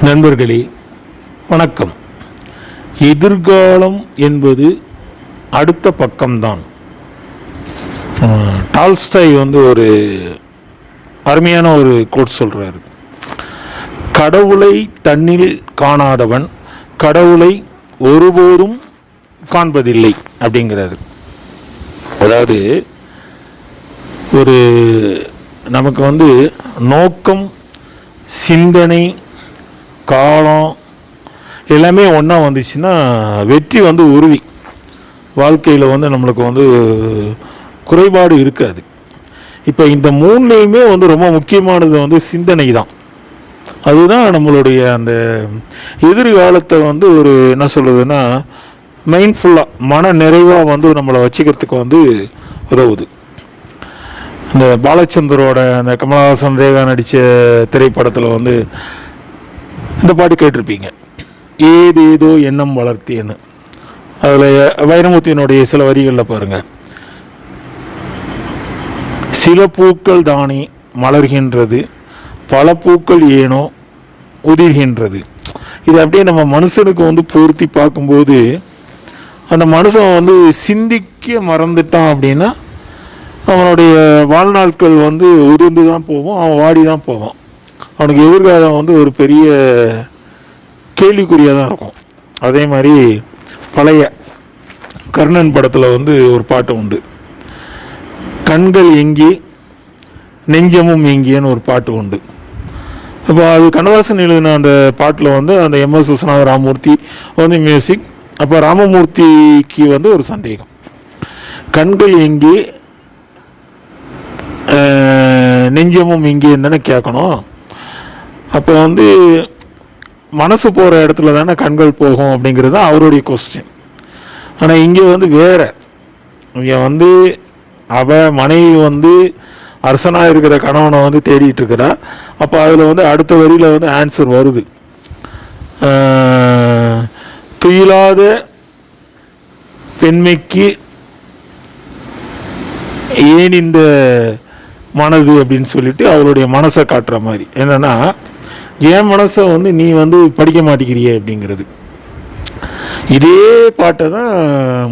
நண்பர்களே வணக்கம். எதிர்காலம் என்பது அடுத்த பக்கம்தான். டால்ஸ்டாய் ஒரு அருமையான ஒரு கோட் சொல்றாரு. கடவுளை தன்னில் காணாதவன் கடவுளை ஒருபோதும் காண்பதில்லை அப்படிங்கிறாரு. அதாவது நமக்கு நோக்கம், சிந்தனை, காலம் எல்லாமே ஒன்றா வந்துச்சுன்னா வெற்றி உறுதி. வாழ்க்கையில் நம்மளுக்கு குறைபாடு இருக்காது. இப்போ இந்த மூணுலேயுமே ரொம்ப முக்கியமானது சிந்தனை தான். அதுதான் நம்மளுடைய அந்த எதிர்காலத்தை என்ன சொல்கிறதுன்னா மைண்ட்ஃபுல்லாக மன நிறைவாக நம்மளை வச்சுக்கிறதுக்கு உதவுது. இந்த பாலச்சந்தரோட அந்த கமலஹாசன் ரேகா நடித்த திரைப்படத்தில் இந்த பாட்டு கேட்டிருப்பீங்க, ஏதேதோ எண்ணம் வளர்த்தேன்னு. அதில் வைரமுத்தினுடைய சில வரிகளில் பாருங்கள், சில பூக்கள் தானே மலர்கின்றது, பல பூக்கள் ஏனோ உதிர்கின்றது. இது அப்படியே நம்ம மனுஷனுக்கு பொருத்தி பார்க்கும்போது அந்த மனுஷன் சிந்திக்க மறந்துட்டான் அப்படின்னா அவனுடைய வாழ்நாட்கள் உதிர்ந்து தான் போவோம், அவன் வாடி தான் போவான். அவனுக்கு எதிர்காலம் ஒரு பெரிய கேள்விக்குறியாக தான் இருக்கும். அதே மாதிரி பழைய கர்ணன் படத்தில் ஒரு பாட்டு உண்டு, கண்கள் எங்கே நெஞ்சமும் எங்கேன்னு ஒரு பாட்டு உண்டு. அப்போ அது கண்ணதாசன் எழுதின அந்த பாட்டில் அந்த எம்எஸ் விஸ்வநாத ராமமூர்த்தி மியூசிக். அப்போ ராமமூர்த்திக்கு ஒரு சந்தேகம், கண்கள் எங்கே நெஞ்சமும் எங்கேன்னு தானே கேட்கணும். அப்போ மனசு போகிற இடத்துல தானே கண்கள் போகும் அப்படிங்கிறது தான் அவருடைய கொஸ்டின். ஆனால் இங்கே வேற, இங்கே அவ மனைவி அரசனாக இருக்கிற கணவனை தேடிட்டு இருக்கிறா. அப்போ அதில் அடுத்த வரியில் ஆன்சர் வருது, துயிலாத பெண்மைக்கு ஏன் இந்த மனது அப்படின்னு சொல்லிட்டு அவருடைய மனசை காட்டுற மாதிரி. என்னன்னா, என் மனசை நீ படிக்க மாட்டேங்கிறிய அப்படிங்கிறது. இதே பாட்டை தான்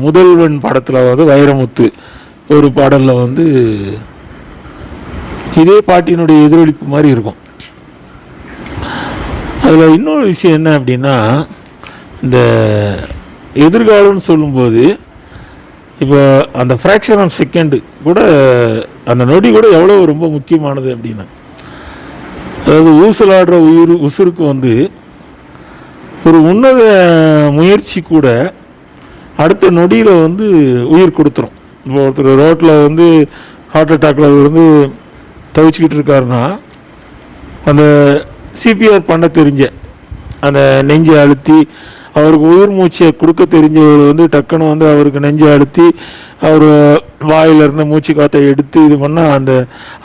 முதல்வன் படத்தில் வைரமுத்து ஒரு பாடலில் இதே பாட்டினுடைய எதிரொலிப்பு மாதிரி இருக்கும். அதில் இன்னொரு விஷயம் என்ன அப்படின்னா, இந்த எதிர்காலம்னு சொல்லும்போது இப்போ அந்த ஃப்ராக்ஷன் ஆஃப் செகண்டு கூட, அந்த நொடி கூட எவ்வளோ ரொம்ப முக்கியமானது அப்படின்னா, அதாவது ஊசலாடுற உசுருக்கு ஒரு உன்னத முயற்சி கூட அடுத்த நொடியில் உயிர் கொடுத்துரும். இப்போ ஒருத்தர் ரோட்டில் ஹார்ட் அட்டாக்கில் தவிச்சிக்கிட்டு இருக்காருன்னா, அந்த சிபிஆர் பண்ண தெரிஞ்ச அந்த நெஞ்சை அழுத்தி அவருக்கு உயிர் மூச்சை கொடுக்க தெரிஞ்சவர் டக்குன்னு அவருக்கு நெஞ்சை அழுத்தி அவர் வாயிலிருந்து மூச்சு காற்றை எடுத்து இது பண்ணால்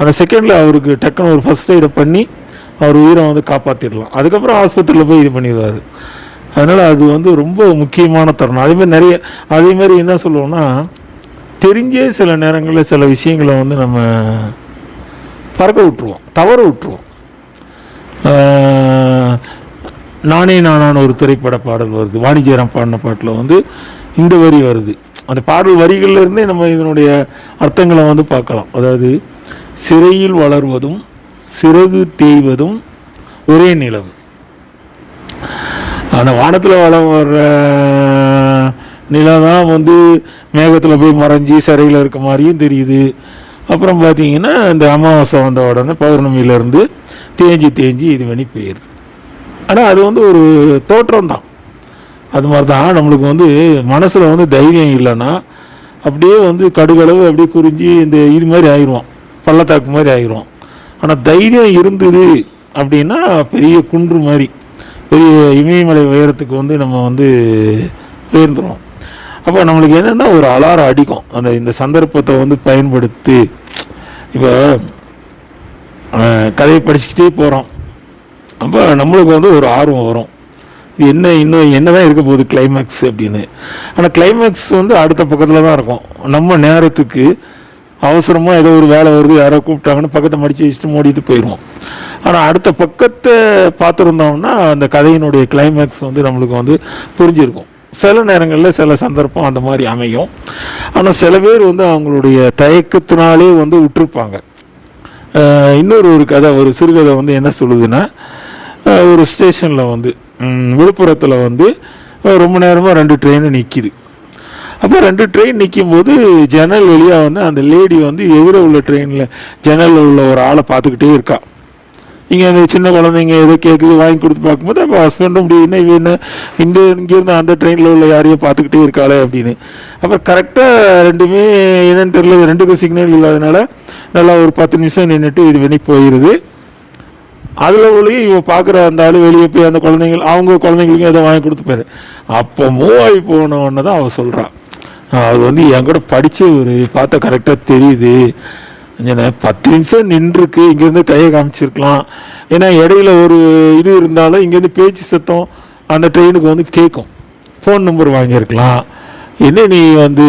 அந்த செகண்டில் அவருக்கு டக்குன்னு ஒரு ஃபர்ஸ்ட் எய்டை பண்ணி அவர் உயிரை காப்பாற்றிடலாம். அதுக்கப்புறம் ஆஸ்பத்திரியில் போய் இது பண்ணிடுவார். அதனால் அது ரொம்ப முக்கியமான தருணம். அதேமாதிரி என்ன சொல்லுவோம்னா, தெரிஞ்சே சில நேரங்களில் சில விஷயங்களை நம்ம பறக்க விட்டுருவோம், தவற விட்டுருவோம். நானே நானான ஒரு திரைப்பட பாடல் வருது, வாணிஜ்யராம் பாடின பாட்டில் இந்த வரி வருது. அந்த பாடல் வரிகள்லேருந்தே நம்ம இதனுடைய அர்த்தங்களை பார்க்கலாம். அதாவது, சிறையில் வளர்வதும் சிறகு தேய்வதும் ஒரே நிலவு. அந்த வானத்தில் வளர்ற நிலதான் மேகத்தில் போய் மறைஞ்சி சிறையில் இருக்க மாதிரியும் தெரியுது. அப்புறம் பார்த்தீங்கன்னா இந்த அமாவாசை வந்த உடனே பௌர்ணமியிலேருந்து தேஞ்சி இது பண்ணி போயிடுது. ஆனால் அது ஒரு தோற்றம் தான். அது மாதிரி தான் நம்மளுக்கு மனசில் தைரியம் இல்லைன்னா அப்படியே கடுகளவு அப்படியே குறிஞ்சி இது மாதிரி ஆயிடுவோம், பள்ளத்தாக்கு மாதிரி ஆயிடுவோம். ஆனால் தைரியம் இருந்தது அப்படின்னா பெரிய குன்று மாதிரி, பெரிய இமயமலை உயரத்துக்கு நம்ம உயர்ந்துடும். அப்போ நம்மளுக்கு என்னென்னா ஒரு அலாரம் அடிக்கும், இந்த சந்தர்ப்பத்தை பயன்படுத்தி. இப்போ கதையை படிச்சுக்கிட்டே போகிறோம், அப்போ நம்மளுக்கு ஒரு ஆர்வம் வரும், இது இன்னும் என்ன தான் இருக்க போகுது கிளைமேக்ஸ் அப்படின்னு. ஆனால் கிளைமேக்ஸ் அடுத்த பக்கத்தில் தான் இருக்கும். நம்ம நேரத்துக்கு அவசரமாக ஏதோ ஒரு வேலை வருது, யாரோ கூப்பிட்டாங்கன்னு பக்கத்தை மடித்து வச்சுட்டு மூடிட்டு போயிடுவோம். ஆனால் அடுத்த பக்கத்தை பார்த்துருந்தோம்னா அந்த கதையினுடைய கிளைமேக்ஸ் வந்து நம்மளுக்கு வந்து புரிஞ்சிருக்கும். சில நேரங்களில் சில சந்தர்ப்பம் அந்த மாதிரி அமையும். ஆனால் சில பேர் வந்து அவங்களுடைய தயக்கத்தினாலே வந்து விட்டுருப்பாங்க. இன்னொரு கதை, ஒரு சிறுகதை வந்து என்ன சொல்லுதுன்னா, ஒரு ஸ்டேஷனில் வந்து விழுப்புரத்தில் வந்து ரொம்ப நேரமாக 2 ட்ரெயின் நிற்கிது. அப்போ 2 ட்ரெயின் நிற்கும் போது ஜன்னல் வழியாக வந்து அந்த லேடி வந்து எதிர உள்ள ட்ரெயினில் ஜன்னலில் உள்ள ஒரு ஆளை பார்த்துக்கிட்டே இருக்கா. இங்கே அந்த சின்ன குழந்தைங்க எதோ கேட்குது, வாங்கி கொடுத்து பார்க்கும்போது அப்போ ஹஸ்பண்டும் இப்படி என்ன இங்கேருந்து அந்த ட்ரெயினில் உள்ள யாரையும் பார்த்துக்கிட்டே இருக்காளே அப்படின்னு. அப்புறம் கரெக்டாக ரெண்டுமே என்னன்னு தெரியல, 2க்கும் சிக்னல் இல்லாதனால நல்லா ஒரு 10 நிமிஷம் நின்றுட்டு இது வெளியே போயிடுது. அதில் ஒளியும் இவன் பார்க்குற அந்த ஆள் வெளியே போய் அந்த அவங்க குழந்தைங்களுக்கும் எதோ வாங்கி கொடுத்துப்பாரு. அப்போ மூவ் ஆகி போனோன்னு தான் அவன் சொல்கிறான், அவர் வந்து என் கூட படித்து ஒரு பார்த்தா கரெக்டாக தெரியுது, 10 நிமிஷம் நின்றுருக்கு, இங்கேருந்து கையை காமிச்சிருக்கலாம். ஏன்னா இடையில ஒரு இது இருந்தாலும் இங்கேருந்து பேச்சு சத்தம் அந்த ட்ரெயினுக்கு வந்து கேட்கும், ஃபோன் நம்பர் வாங்கியிருக்கலாம். என்ன நீ வந்து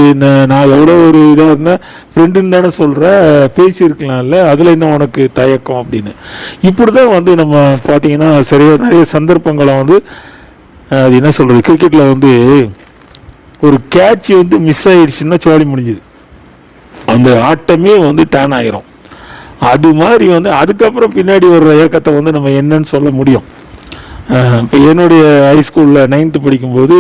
நான் எவ்வளோ ஒரு இதாக இருந்தேன், ஃப்ரெண்டுன்னு தானே சொல்கிற, பேசியிருக்கலாம்ல, அதில் என்ன உனக்கு தயக்கம் அப்படின்னு. இப்படி தான் வந்து நம்ம பார்த்தீங்கன்னா சரியாக நிறைய சந்தர்ப்பங்களை வந்து அது என்ன சொல்கிறது, கிரிக்கெட்டில் வந்து ஒரு கேட்ச் வந்து மிஸ் ஆகிடுச்சுன்னா சோழி முடிஞ்சுது, அந்த ஆட்டமே வந்து டேன் ஆகிரும். அது மாதிரி வந்து அதுக்கப்புறம் பின்னாடி ஒரு இயக்கத்தை வந்து நம்ம என்னன்னு சொல்ல முடியும். இப்போ என்னுடைய ஹைஸ்கூலில் 9th படிக்கும்போது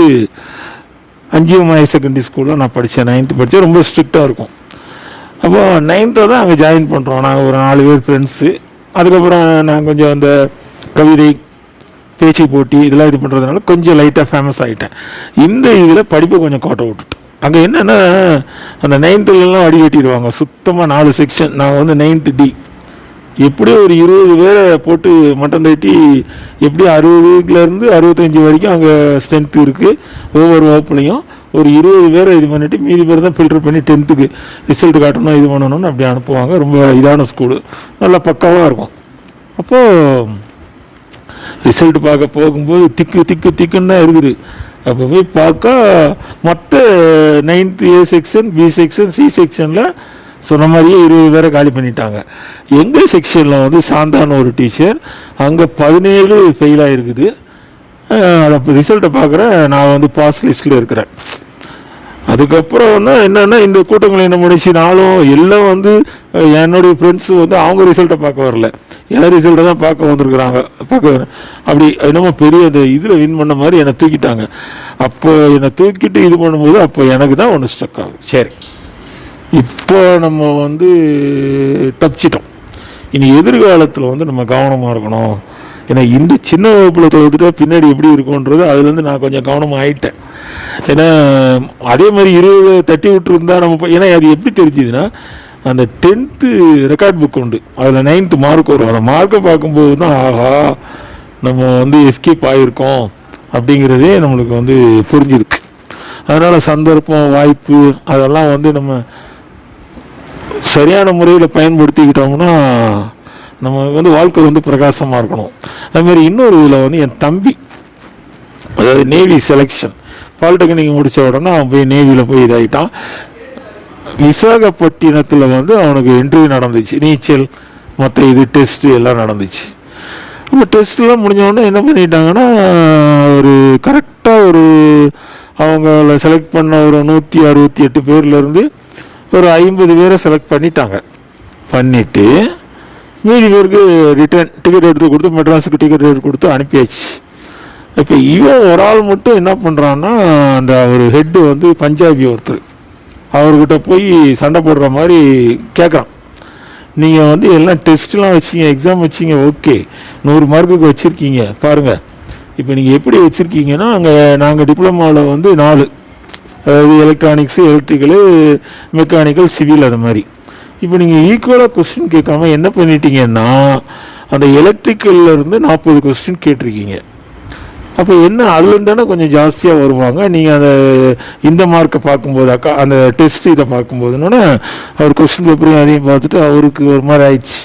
அஞ்சியம் ஹையர் செகண்டரி ஸ்கூலில் நான் படித்தேன். 9th படித்தேன், ரொம்ப ஸ்ட்ரிக்டாக இருக்கும். அப்போ 9th தான் அங்கே ஜாயின் பண்ணுறோம். நாங்கள் ஒரு 4 பேர் ஃப்ரெண்ட்ஸு. அதுக்கப்புறம் நான் கொஞ்சம் அந்த கவிதை பேச்சு போட்டி இதெல்லாம் இது பண்ணுறதுனால கொஞ்சம் லைட்டாக ஃபேமஸ் ஆகிட்டேன். இந்த இதில் படிப்பை கொஞ்சம் கோட்டை விட்டுட்டேன். அங்கே என்னென்னா அந்த 9thலாம் அடி கட்டிடுவாங்க சுத்தமாக 4 செக்ஷன். நாங்கள் வந்து 9th D, எப்படியும் ஒரு 20 பேரை போட்டு மட்டம் தட்டி எப்படி 60லேருந்து 65 வரைக்கும் அங்கே ஸ்ட்ரென்த்து இருக்குது. ஒவ்வொரு வகுப்புலையும் ஒரு 20 பேரை இது பண்ணிவிட்டு மீதி பேர் தான் ஃபில்டர் பண்ணி 10th ரிசல்ட் காட்டணும், இது பண்ணணும்னு அப்படி அனுப்புவாங்க. ரொம்ப இதான ஸ்கூலு, நல்லா பக்காவாக இருக்கும். அப்போது ரிசல்ட் பார்க்க போகும்போது திக்குன்னு தான் இருக்குது. அப்போ போய் பார்க்க மொத்த 9th A section, B section, C செக்ஷனில் சொன்ன மாதிரியே 20 பேரை காலி பண்ணிட்டாங்க. எங்கள் செக்ஷனில் வந்து சாந்தான ஒரு டீச்சர், அங்கே 17 ஃபெயிலாக இருக்குது. அதை ரிசல்ட்டை பார்க்குறேன், நான் வந்து பாஸ் லிஸ்ட்டில் இருக்கிறேன். அதுக்கப்புறம் தான் என்னென்னா இந்த கூட்டங்களை என்ன முடிச்சு நாளும் எல்லாம் வந்து என்னுடைய ஃப்ரெண்ட்ஸு வந்து அவங்க ரிசல்ட்டை பார்க்க வரல, என் ரிசல்ட்டை தான் பார்க்க வந்திருக்குறாங்க. அப்படி என்னமோ பெரிய அந்த இதில் வின் பண்ண மாதிரி என்னை தூக்கிட்டாங்க. அப்போ என்னை தூக்கிட்டு இது பண்ணும்போது அப்போ எனக்கு தான் ஒன்று ஸ்டக் ஆகும். சரி, இப்போ நம்ம வந்து தப்பிச்சிட்டோம், இனி எதிர்காலத்தில் வந்து நம்ம கவனமாக இருக்கணும். ஏன்னா இந்த சின்ன வகுப்பில் தொகுத்துட்டா பின்னாடி எப்படி இருக்குன்றது அதுலேருந்து நான் கொஞ்சம் கவனமாக ஆகிட்டேன். ஏன்னா அதே மாதிரி 20 தட்டி விட்டுருந்தா நம்ம, ஏன்னா அது எப்படி தெரிஞ்சுதுன்னா அந்த 10th ரெக்கார்ட் புக் உண்டு, அதில் 9th மார்க் வரும். அந்த மார்க்கை பார்க்கும்போது தான் ஆஹா நம்ம வந்து எஸ்கேப் ஆகிருக்கோம் அப்படிங்கிறதே நம்மளுக்கு வந்து புரிஞ்சிருக்கு. அதனால் சந்தர்ப்பம், வாய்ப்பு அதெல்லாம் வந்து நம்ம சரியான முறையில் பயன்படுத்திக்கிட்டோம்னா நம்ம வந்து வாழ்க்கை வந்து பிரகாசமாக இருக்கணும். அதுமாதிரி இன்னொரு இதில் வந்து என் தம்பி, அதாவது நேவி செலெக்ஷன், பாலிடெக்னிக் முடித்த உடனே அவன் போய் நேவியில் போய் இதாகிட்டான். விசாகப்பட்டினத்தில் வந்து அவனுக்கு இன்டர்வியூ நடந்துச்சு, நீச்சல் மற்ற இது டெஸ்ட்டு எல்லாம் நடந்துச்சு. அப்போ டெஸ்ட்லாம் முடிஞ்சவொடனே என்ன பண்ணிட்டாங்கன்னா ஒரு கரெக்டாக ஒரு அவங்கள செலக்ட் பண்ண ஒரு 168 பேர்லேருந்து ஒரு 50 பேரை செலக்ட் பண்ணிவிட்டு மீதி பேருக்கு ரிட்டர்ன் டிக்கெட் எடுத்து கொடுத்து மெட்ராஸுக்கு டிக்கெட் எடுத்து கொடுத்து அனுப்பியாச்சு. இப்போ இவன் ஒரு ஆள் மட்டும் என்ன பண்ணுறான்னா அந்த ஒரு ஹெட்டு வந்து பஞ்சாபி ஒருத்தர், அவர்கிட்ட போய் சண்டை போடுற மாதிரி கேட்குறான், நீங்கள் வந்து எல்லாம் டெஸ்ட்லாம் வச்சிங்க, எக்ஸாம் வச்சிங்க, ஓகே 100 மார்க்குக்கு வச்சுருக்கீங்க பாருங்கள். இப்போ நீங்கள் எப்படி வச்சுருக்கீங்கன்னா நாங்கள் டிப்ளமாவில் வந்து 4, அதாவது எலக்ட்ரானிக்ஸு, எலக்ட்ரிக்கலு, மெக்கானிக்கல், சிவில், அது மாதிரி. இப்போ நீங்கள் ஈக்குவலாக கொஸ்டின் கேட்காம என்ன பண்ணிட்டீங்கன்னா அந்த எலக்ட்ரிக்கல்லேருந்து 40 கொஸ்டின் கேட்டிருக்கீங்க. அப்போ என்ன அதுலேருந்து தானே கொஞ்சம் ஜாஸ்தியாக வருவாங்க. நீங்கள் அந்த இந்த மார்க்கை பார்க்கும்போது அந்த டெஸ்ட் இதை பார்க்கும்போதுன்னா அவர் கொஸ்டின் பேப்பரையும் அதையும் பார்த்துட்டு அவருக்கு ஒரு மாதிரி ஆயிடுச்சு.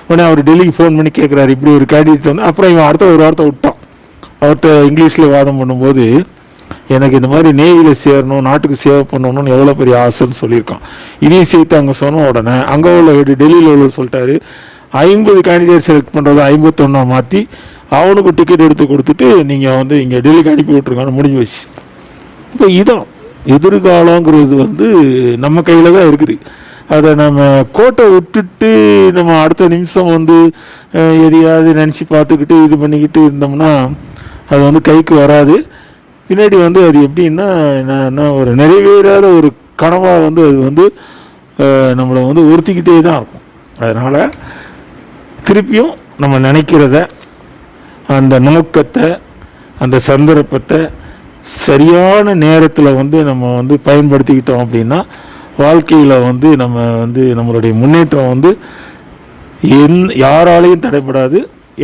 உடனே அவர் டெல்லிக்கு ஃபோன் பண்ணி கேட்குறாரு, இப்படி ஒரு கேண்டிடேட் வந்து. அப்புறம் இவன் ஒரு வார்த்தை விட்டான். அவர்கிட்ட இங்கிலீஷில் வாதம் பண்ணும்போது எனக்கு இந்த மாதிரி நேவியில் சேரணும், நாட்டுக்கு சேவை பண்ணணும்னு எவ்வளோ பெரிய ஆசைன்னு சொல்லியிருக்கான். இதையும் சேர்த்து அங்கே சொன்ன உடனே அங்கே உள்ள டெல்லியில் உள்ள சொல்லிட்டாரு, 50 கேண்டிடேட் செலக்ட் பண்ணுறதை 51 மாற்றி அவனுக்கு டிக்கெட் எடுத்து கொடுத்துட்டு நீங்கள் வந்து இங்கே டெல்லிக்கு அனுப்பி விட்ருக்கான்னு முடிஞ்சு வச்சு. இப்போ இதான் எதிர்காலங்கிறது வந்து நம்ம கையில் தான் இருக்குது. அதை நம்ம கோட்டை விட்டுட்டு நம்ம அடுத்த நிமிஷம் வந்து எதையாவது நினச்சி பார்த்துக்கிட்டு இது பண்ணிக்கிட்டு இருந்தோம்னா அது வந்து கைக்கு வராது. பின்னாடி வந்து அது எப்படின்னா என்ன ஒரு நிறைவேறாத ஒரு கனவாக வந்து அது வந்து நம்மளை வந்து உறுத்திக்கிட்டே தான் இருக்கும். அதனால் திருப்பியும் நம்ம நினைக்கிறத, அந்த நோக்கத்தை, அந்த சந்தர்ப்பத்தை சரியான நேரத்தில் வந்து நம்ம வந்து பயன்படுத்திக்கிட்டோம் அப்படின்னா வாழ்க்கையில் வந்து நம்ம வந்து நம்மளுடைய முன்னேற்றம் வந்து யாராலையும் தடைபடாது.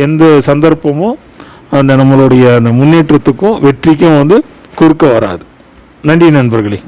எந்த சந்தர்ப்பமும் அந்த நம்மளுடைய அந்த முன்னேற்றத்துக்கும் வெற்றிக்கும் வந்து குறுக்க வராது. நன்றி நண்பர்களே.